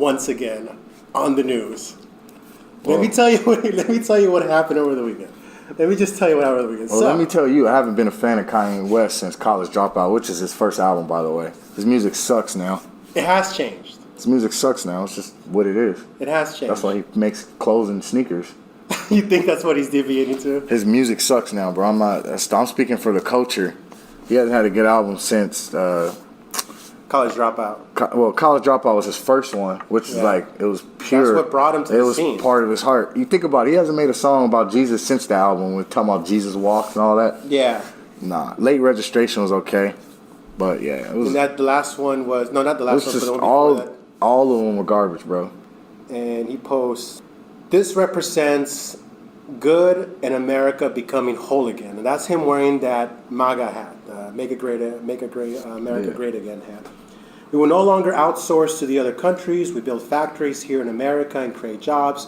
once again on the news. Well, let me tell you what happened over the weekend. Let me just tell you what happened over the weekend. Well, let me tell you, I haven't been a fan of Kanye West since College Dropout, which is his first album, by the way. His music sucks now. It has changed. His music sucks now. It's just what it is. It has changed. That's why he makes clothes and sneakers. You think that's what he's deviating to? His music sucks now, bro. I'm speaking for the culture. He hasn't had a good album since College Dropout. Well, College Dropout was his first one, which is like, it was pure. That's what brought him to the scene. It was part of his heart. You think about it, he hasn't made a song about Jesus since the album. We're talking about Jesus Walks and all that. Yeah. Nah, Late Registration was okay, but yeah, it was. And that the last one was not the last one, but the one all before that. All of them were garbage, bro. And he posts, "This represents good and America becoming whole again," and that's him wearing that MAGA hat, Make America Great Again hat. "We will no longer outsource to the other countries. We build factories here in America and create jobs.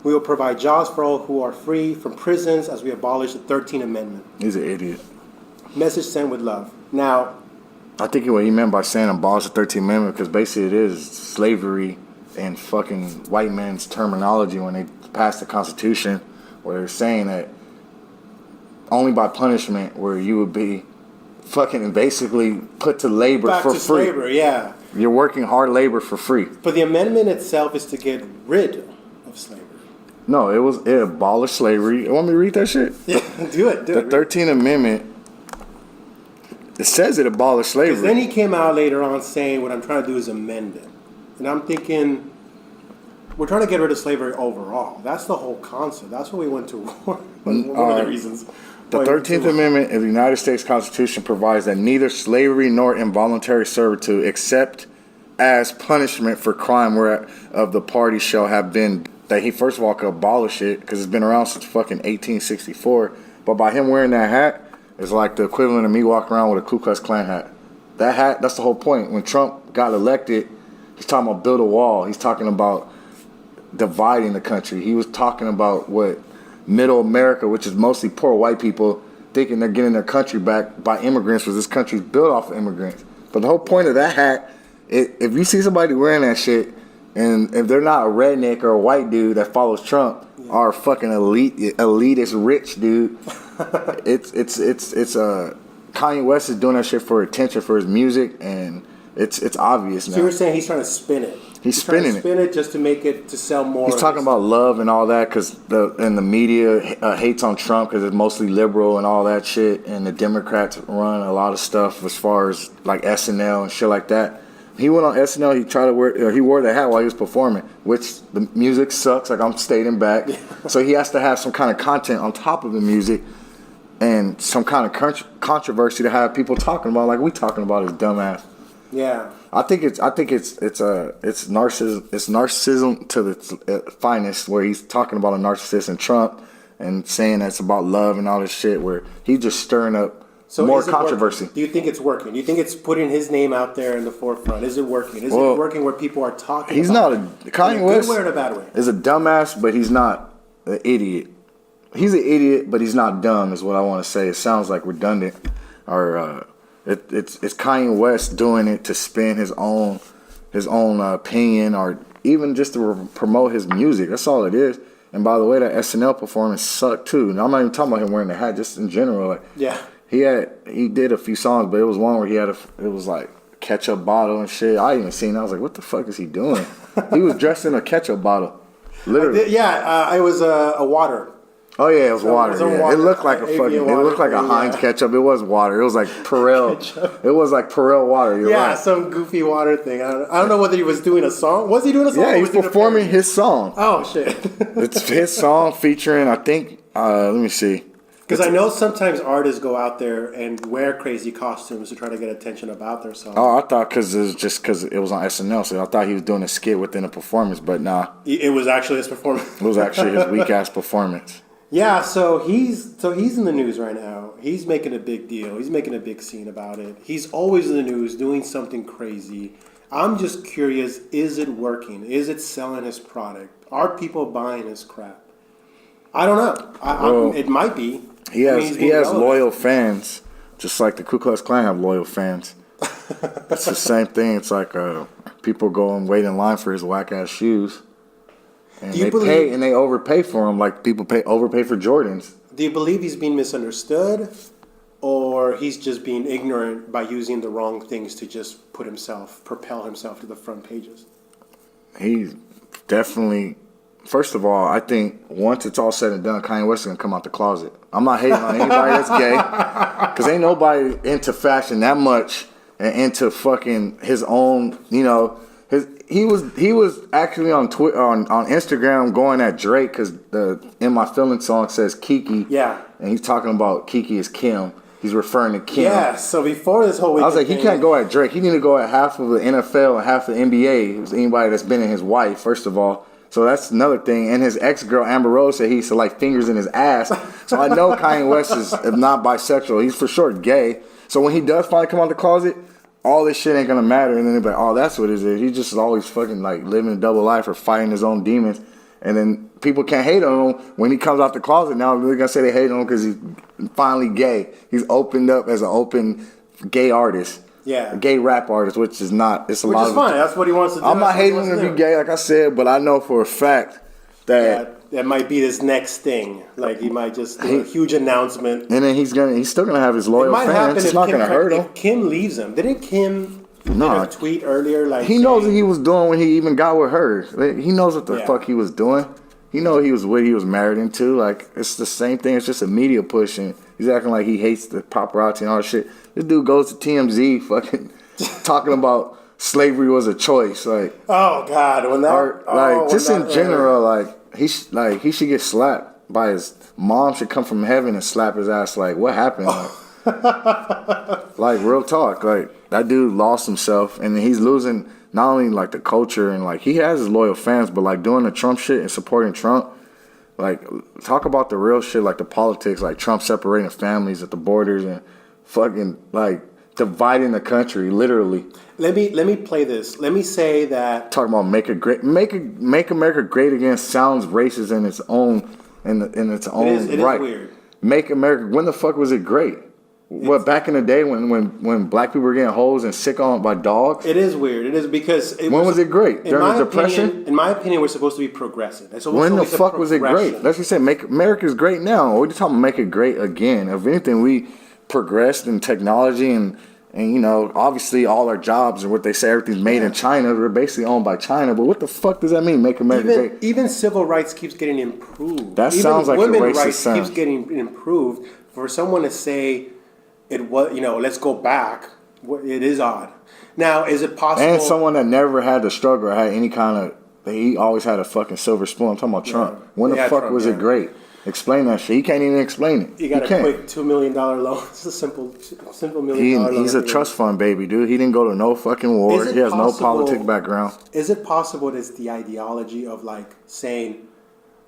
We will provide jobs for all who are free from prisons as we abolish the 13th Amendment." He's an idiot. Message sent with love. Now, I think what he meant by saying abolish the 13th Amendment, because basically it is slavery and fucking white men's terminology when they passed the Constitution, where they're saying that only by punishment where you would be fucking basically put to labor back for to free. slavery, yeah. You're working hard labor for free. But the amendment itself is to get rid of slavery. No, it abolished slavery. You want me to read that shit? Yeah, do it. The 13th Amendment, it says it abolished slavery. Because then he came out later on saying, what I'm trying to do is amend it. And I'm thinking, we're trying to get rid of slavery overall. That's the whole concept. That's what we went to war. One of the reasons. The 13th Amendment of the United States Constitution provides that neither slavery nor involuntary servitude, except as punishment for crime whereof the party shall have been, that he first of all could abolish it, because it's been around since fucking 1864. But by him wearing that hat, it's like the equivalent of me walking around with a Ku Klux Klan hat. That hat, that's the whole point. When Trump got elected, he's talking about build a wall. He's talking about dividing the country. He was talking about what middle America, which is mostly poor white people, thinking they're getting their country back by immigrants, because this country's built off of immigrants. But the whole point of that hat, if you see somebody wearing that shit, and if they're not a redneck or a white dude that follows Trump, or a fucking elitist rich dude, it's Kanye West is doing that shit for attention for his music, and it's obvious now. So you were saying he's trying to spin it. He's spinning it just to make it, to sell more. He's talking about love and all that, because the media hates on Trump because it's mostly liberal and all that shit, and the Democrats run a lot of stuff as far as like SNL and shit like that. He went on SNL. He wore the hat while he was performing, which the music sucks. Like I'm stating back, so he has to have some kind of content on top of the music and some kind of controversy to have people talking about, like we talking about his dumbass. Yeah. I think it's narcissism. It's narcissism to the finest, where he's talking about a narcissist and Trump and saying that's about love and all this shit, where he's just stirring up more controversy. Do you think it's working? Do you think it's putting his name out there in the forefront? Is it working? Is it working where people are talking? He's about not Kanye West. In a good way or in a bad way? Is a dumbass, but he's not an idiot. He's an idiot, but he's not dumb, is what I want to say. It sounds like redundant, or it's Kanye West doing it to spin his own opinion, or even just to promote his music. That's all it is. And by the way, that SNL performance sucked too. And I'm not even talking about him wearing the hat, just in general. Like, yeah, he did a few songs, but it was one where it was like ketchup bottle and shit. I even seen it. I was like, what the fuck is he doing? He was dressed in a ketchup bottle, literally. It was a water. Oh yeah, it was water. It looked like a Heinz ketchup. It was water. It was like Perel. It was like Perel water. You're right. Some goofy water thing. I don't know whether he was doing a song. Was he doing a song? Yeah, he was performing his song. Oh shit! It's his song featuring, I think. Let me see. Because I know sometimes artists go out there and wear crazy costumes to try to get attention about their song. Oh, I thought because it was on SNL, so I thought he was doing a skit within a performance, but nah. It was actually his performance. It was actually his weak ass performance. Yeah, so he's in the news right now. He's making a big deal. He's making a big scene about it. He's always in the news doing something crazy. I'm just curious, is it working? Is it selling his product? Are people buying his crap? I don't know. It might be. He has loyal fans, just like the Ku Klux Klan have loyal fans. It's the same thing. It's like people go and wait in line for his whack ass shoes, and they overpay for them. Like people overpay for Jordans. Do you believe he's being misunderstood, or he's just being ignorant by using the wrong things to just propel himself to the front pages? He's definitely. First of all, I think once it's all said and done, Kanye West is going to come out the closet. I'm not hating on anybody that's gay, because ain't nobody into fashion that much and into fucking his own, he was actually on Twitter, on Instagram going at Drake, because the In My Feelings song says Kiki. Yeah. And he's talking about Kiki is Kim. He's referring to Kim. Yeah, so before this whole week, I was like, he can't go at Drake. He need to go at half of the NFL and half the NBA. Anybody that's been in his wife, first of all. So that's another thing. And his ex-girl, Amber Rose, said he used to like fingers in his ass. So I know Kanye West is not bisexual. He's for sure gay. So when he does finally come out the closet, all this shit ain't going to matter. And then they'll be like, oh, that's what it is. He just always fucking like living a double life or fighting his own demons. And then people can't hate on him when he comes out the closet. Now they're going to say they hate on him because he's finally gay. He's opened up as an open gay artist. Yeah. A gay rap artist, which is not. It's a which lot is of. Fine. That's what he wants to do. I'm not hating him to be gay, like I said, but I know for a fact that that might be his next thing. Like he might just do a huge announcement, and then he's still gonna have his loyal fans. It's not gonna hurt him. If Kim leaves him, didn't Kim a tweet earlier? Like he knows what he was doing when he even got with her. He knows what the fuck he was doing. He know he was what he was married into. Like it's the same thing. It's just a media push, and he's acting like he hates the paparazzi and all that shit. This dude goes to TMZ, fucking talking about slavery was a choice. Like oh god, when that just in general, like he should get slapped by his mom. Should come from heaven and slap his ass. Like what happened? Like real talk. Like that dude lost himself, and he's losing not only like the culture and like he has his loyal fans, but like doing the Trump shit and supporting Trump. Like talk about the real shit, like the politics, like Trump separating families at the borders and fucking like dividing the country, literally. Let me play this. Let me say that talking about make America great again sounds racist in its own it right. Is weird. Make America. When the fuck was it great? What back in the day when black people were getting hosed and sick on by dogs? It is weird. It is because when was it great? During the Depression? In my opinion, we're supposed to be progressive. When the fuck was it great? Let's just say make America's great now. We're talking about make it great again. If anything, we progressed in technology and obviously all our jobs and what they say everything's made in China. We're basically owned by China. But what the fuck does that mean? Make America great. Even civil rights keeps getting improved. That sounds like women's a racist rights sound. keeps getting improved. For someone to say it was, let's go back. It is odd. Now, is it possible? And someone that never had to struggle or had any kind of, he always had a fucking silver spoon. I'm talking about Trump. When the fuck was it great? Explain that shit. He can't even explain it. You got a quick $2 million loan. It's a simple $1 million loan. He's a trust fund baby, dude. He didn't go to no fucking war. He has no politic background. Is it possible that it's the ideology of like saying,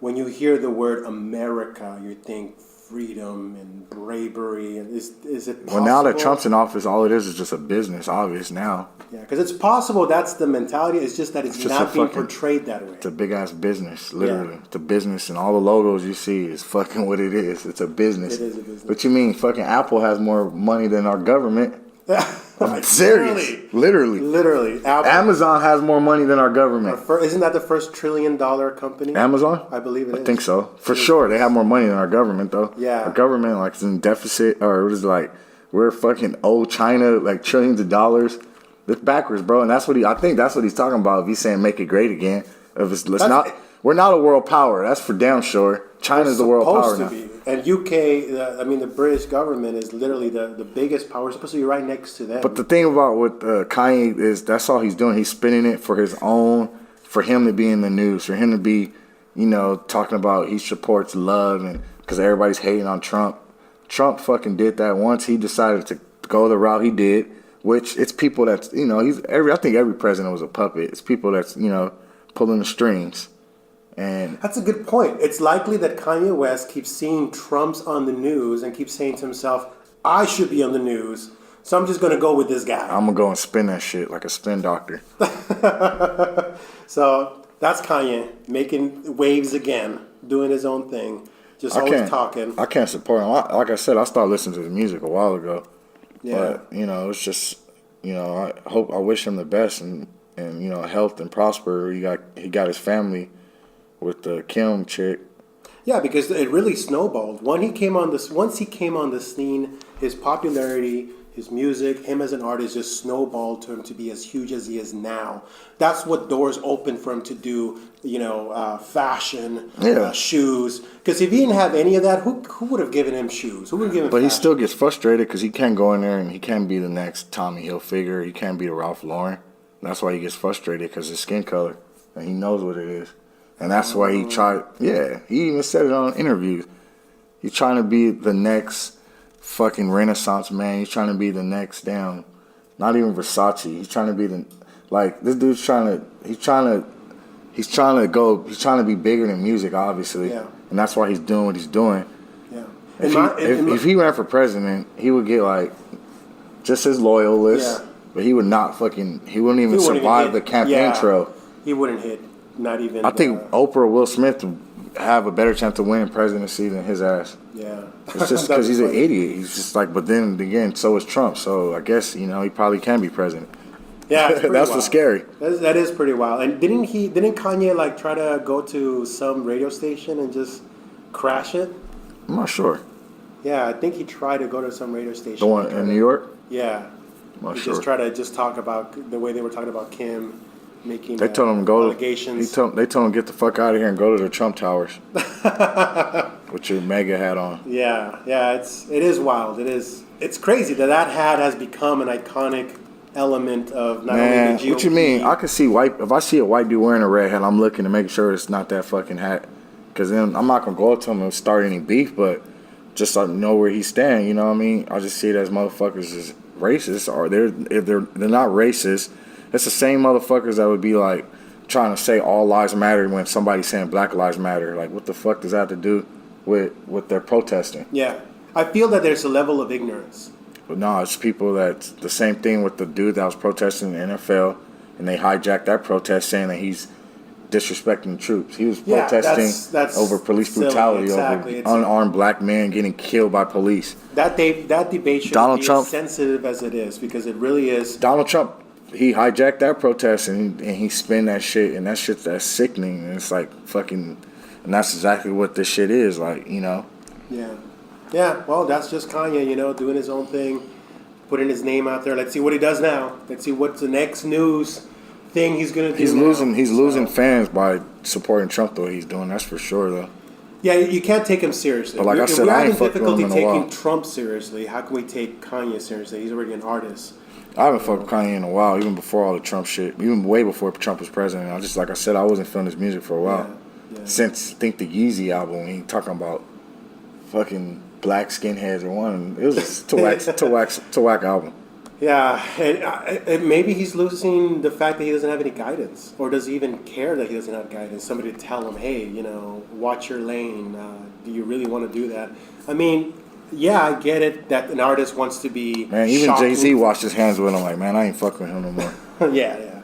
when you hear the word America, you think freedom and bravery, and is it possible? Well, now that Trump's in office, all it is just a business, obvious now. Yeah, because it's possible that's the mentality. It's just that it's not being portrayed that way. It's a big-ass business, literally. Yeah. It's a business, and all the logos you see is fucking what it is. It's a business. It is a business. But you mean fucking Apple has more money than our government? I'm serious. Literally. Apple. Amazon has more money than our government. Isn't that the first $1 trillion company? Amazon? I believe it is. I think so. For sure. They have more money than our government, though. Yeah. Our government, like, is in deficit, or what is it, like, we're fucking owe China, like, trillions of dollars. It's backwards, bro. And I think that's what he's talking about if he's saying make it great again. We're not a world power. That's for damn sure. China's the world power now. And UK, the British government is literally the biggest power. It's supposed to be right next to them. But the thing about with Kanye is that's all he's doing. He's spinning it for his own, for him to be in the news, for him to be, talking about he supports love, and because everybody's hating on Trump. Trump fucking did that once. He decided to go the route he did, which it's people that's, I think every president was a puppet. It's people that's, pulling the strings. And that's a good point. It's likely that Kanye West keeps seeing Trump's on the news and keeps saying to himself, I should be on the news, so I'm just going to go with this guy. I'm going to go and spin that shit like a spin doctor. So that's Kanye making waves again, doing his own thing, just always talking. I can't support him. Like I said, I started listening to his music a while ago. Yeah. But, it's just, I wish him the best and health and prosper. He got his family with the Kim chick. Yeah, because it really snowballed. Once he came on the scene, his popularity, his music, him as an artist just snowballed to him to be as huge as he is now. That's what doors opened for him to do, fashion, shoes. Because if he didn't have any of that, who would have given him shoes? Who would have given him But fashion? he still gets frustrated because he can't go in there and he can't be the next Tommy Hilfiger. He can't be the Ralph Lauren. That's why he gets frustrated, because his skin color. And he knows what it is. And that's why he he even said it on interviews. He's trying to be the next fucking Renaissance man. He's trying to be the next not even Versace. He's trying to be this dude's trying to be bigger than music, obviously. Yeah. And that's why he's doing what he's doing. Yeah. If he ran for president, he would get just his loyal list. Yeah. But he would not he wouldn't even survive the campaign trail. He wouldn't hit. Not even. I think Oprah or Will Smith would have a better chance to win presidency than his ass. Yeah. It's just because he's an idiot. He's just but then again, so is Trump. So I guess, he probably can be president. Yeah, it's that's what's scary. That is pretty wild. And didn't Kanye try to go to some radio station and just crash it? I'm not sure. Yeah, I think he tried to go to some radio station. The one in New York? Yeah. I'm not sure. Just try to talk about the way they were talking about Kim. Making they told him go. Allegations. They told him get the fuck out of here and go to the Trump Towers. With your MAGA hat on. Yeah. It is wild. It's crazy that hat has become an iconic element of not only the GOP. What you mean? I can see if I see a white dude wearing a red hat, I'm looking to make sure it's not that fucking hat. Because then I'm not gonna go up to him and start any beef, but just know where he's standing. You know what I mean? I just see it as motherfuckers as racist, or if they're not racist. It's the same motherfuckers that would be trying to say all lives matter when somebody's saying Black lives matter. What the fuck does that have to do with their protesting? Yeah. I feel that there's a level of ignorance. But no, it's people that's the same thing with the dude that was protesting in the NFL, and they hijacked that protest saying that he's disrespecting the troops. He was protesting that's over police brutality, exactly. Over unarmed black men getting killed by police. That debate should be as sensitive as it is, because it really is. Donald Trump, he hijacked that protest and he spin that shit, and that's sickening. And it's fucking, and that's exactly what this shit is, Yeah, well, that's just Kanye, doing his own thing, putting his name out there. Let's see what he does now. Let's see what's the next news thing he's gonna do. He's losing fans by supporting Trump, though. He's doing, that's for sure, though. Yeah, you can't take him seriously. But I said, I ain't fucking with him in a while. Taking Trump seriously. How can we take Kanye seriously? He's already an artist. I haven't fucked with Kanye in a while, even before all the Trump shit. Even way before Trump was president. I just, like I said, I wasn't feeling his music for a while. Yeah. Since, I think, the Yeezy album, he talking about fucking black skinheads or one. It was just to whack album. Yeah, and maybe he's losing the fact that he doesn't have any guidance. Or does he even care that he doesn't have guidance? Somebody to tell him, hey, watch your lane. Do you really want to do that? I mean, yeah, I get it that an artist wants to be Man, even shocking. Jay-Z washed his hands with him man, I ain't fucking with him no more. Yeah.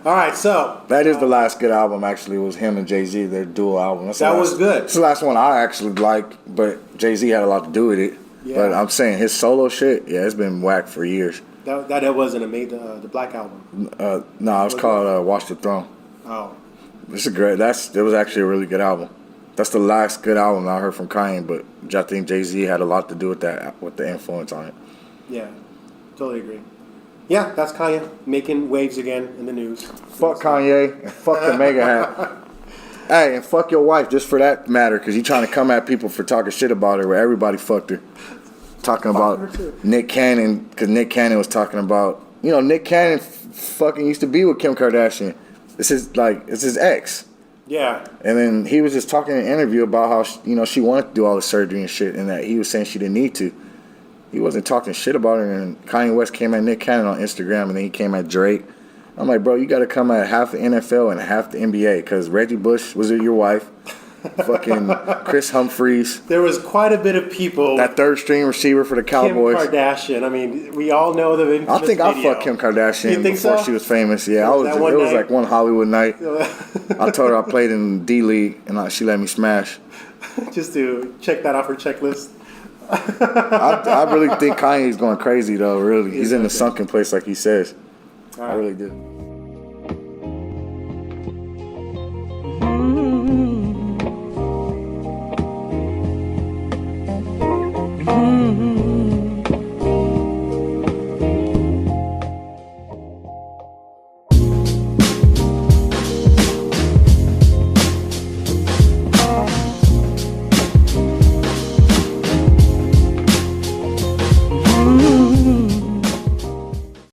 All right, so. That is the last good album, actually, was him and Jay-Z, their dual album. That was good. It's the last one I actually liked, but Jay-Z had a lot to do with it. Yeah. But I'm saying his solo shit, it's been whack for years. That wasn't the Black Album. No, it was called Watch the Throne. Oh. It was actually a really good album. That's the last good album I heard from Kanye, but I think Jay-Z had a lot to do with that, with the influence on it. Yeah, totally agree. Yeah, that's Kanye making waves again in the news. Fuck Kanye and fuck the MAGA hat. Hey, and fuck your wife just for that matter, because you trying to come at people for talking shit about her where everybody fucked her. Talking about Nick Cannon, because Nick Cannon was talking about, Nick Cannon fucking used to be with Kim Kardashian. It's his ex. Yeah. And then he was just talking in an interview about how, she wanted to do all the surgery and shit, and that he was saying she didn't need to. He wasn't talking shit about her, and Kanye West came at Nick Cannon on Instagram, and then he came at Drake. I'm like, bro, you got to come at half the NFL and half the NBA, because Reggie Bush was your wife. Fucking Chris Humphries. There was quite a bit of people. That third string receiver for the Cowboys. Kim Kardashian. I mean, we all know the infamous I think I fucked Kim Kardashian before she was famous. Yeah, it was like one Hollywood night. I told her I played in D-League, and she let me smash. Just to check that off her checklist. I really think Kanye's going crazy though. Really, he's in the sunken place, like he says. I really do.